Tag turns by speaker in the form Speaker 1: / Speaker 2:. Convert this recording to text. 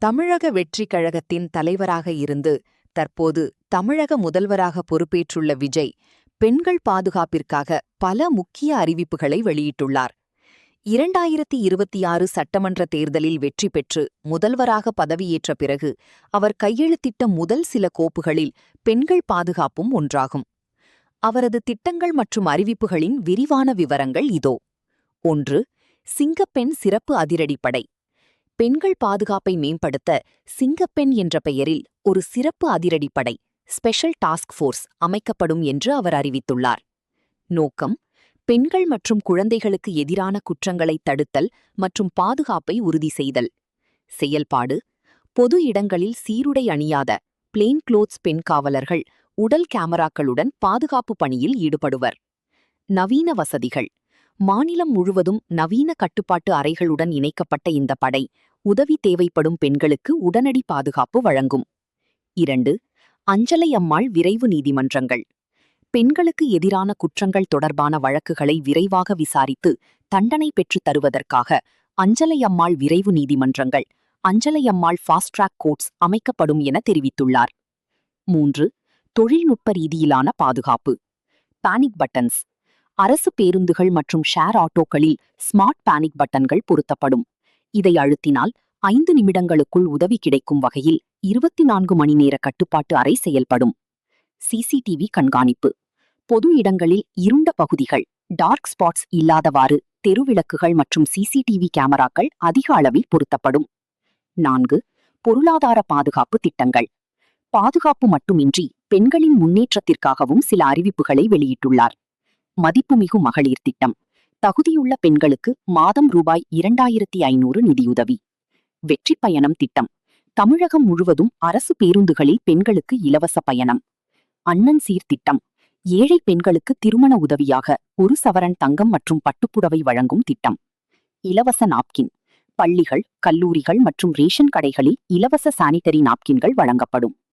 Speaker 1: தமிழக வெற்றிக் கழகத்தின் தலைவராக இருந்து தற்போது தமிழக முதல்வராக பொறுப்பேற்றுள்ள விஜய் பெண்கள் பாதுகாப்பிற்காக பல முக்கிய அறிவிப்புகளை வெளியிட்டுள்ளார். 2026 சட்டமன்ற தேர்தலில் வெற்றி பெற்று முதல்வராக பதவியேற்ற பிறகு அவர் கையெழுத்திட்ட முதல் சில கோப்புகளில் பெண்கள் பாதுகாப்பும் ஒன்றாகும். அவரது திட்டங்கள் மற்றும் அறிவிப்புகளின் விரிவான விவரங்கள் இதோ. 1. சிங்கப்பெண் சிறப்பு அதிரடிப்படை. பெண்கள் பாதுகாப்பை மேம்படுத்த சிங்கப்பெண் என்ற பெயரில் ஒரு சிறப்பு அதிரடிப்படை ஸ்பெஷல் டாஸ்க் ஃபோர்ஸ் அமைக்கப்படும் என்று அவர் அறிவித்துள்ளார். நோக்கம்: பெண்கள் மற்றும் குழந்தைகளுக்கு எதிரான குற்றங்களை தடுத்தல் மற்றும் பாதுகாப்பை உறுதி செய்தல். செயல்பாடு: பொது இடங்களில் சீருடை அணியாத பிளெயின் க்ளோத்ஸ் பெண் காவலர்கள் உடல் கேமராக்களுடன் பாதுகாப்பு பணியில் ஈடுபடுவர். நவீன வசதிகள்: மாநிலம் முழுவதும் நவீன கட்டுப்பாட்டு அறைகளுடன் இணைக்கப்பட்ட இந்த படை உதவி தேவைப்படும் பெண்களுக்கு உடனடி பாதுகாப்பு வழங்கும். 2. அஞ்சலை அம்மாள் விரைவு நீதிமன்றங்கள். பெண்களுக்கு எதிரான குற்றங்கள் தொடர்பான வழக்குகளை விரைவாக விசாரித்து தண்டனை பெற்றுத் தருவதற்காக அஞ்சலை அம்மாள் விரைவு நீதிமன்றங்கள் அஞ்சலை அம்மாள் ஃபாஸ்ட் ட்ராக் கோர்ட்ஸ் அமைக்கப்படும் என தெரிவித்துள்ளார். 3. தொழில்நுட்ப ரீதியிலான பாதுகாப்பு. Panic buttons. அரசு பேருந்துகள் மற்றும் ஷேர் ஆட்டோக்களில் ஸ்மார்ட் பானிக் பட்டன்கள் பொருத்தப்படும். இதை அழுத்தினால் 5 நிமிடங்களுக்குள் உதவி கிடைக்கும் வகையில் 24 மணி நேர கட்டுப்பாட்டு அறை செயல்படும். சிசிடிவி கண்காணிப்பு. பொது இடங்களில் இருண்ட பகுதிகள் டார்க் ஸ்பாட்ஸ் இல்லாதவாறு தெருவிளக்குகள் மற்றும் சிசிடிவி கேமராக்கள் அதிக அளவில் பொருத்தப்படும். 4. பொருளாதார பாதுகாப்பு திட்டங்கள். பாதுகாப்பு மட்டுமின்றி பெண்களின் முன்னேற்றத்திற்காகவும் சில அறிவிப்புகளை வெளியிட்டுள்ளார். மதிப்புமிகு மகளிர் திட்டம். தகுதியுள்ள பெண்களுக்கு மாதம் ரூபாய் 2500 நிதியுதவி. வெற்றி பயணம் திட்டம். தமிழகம் முழுவதும் அரசு பேருந்துகளில் பெண்களுக்கு இலவச பயணம். அண்ணன் சீர் திட்டம். ஏழை பெண்களுக்கு திருமண உதவியாக 1 சவரன் தங்கம் மற்றும் பட்டுப்புடவை வழங்கும் திட்டம். இலவச நாப்கின். பள்ளிகள், கல்லூரிகள் மற்றும் ரேஷன் கடைகளில் இலவச சானிட்டரி நாப்கின்கள் வழங்கப்படும்.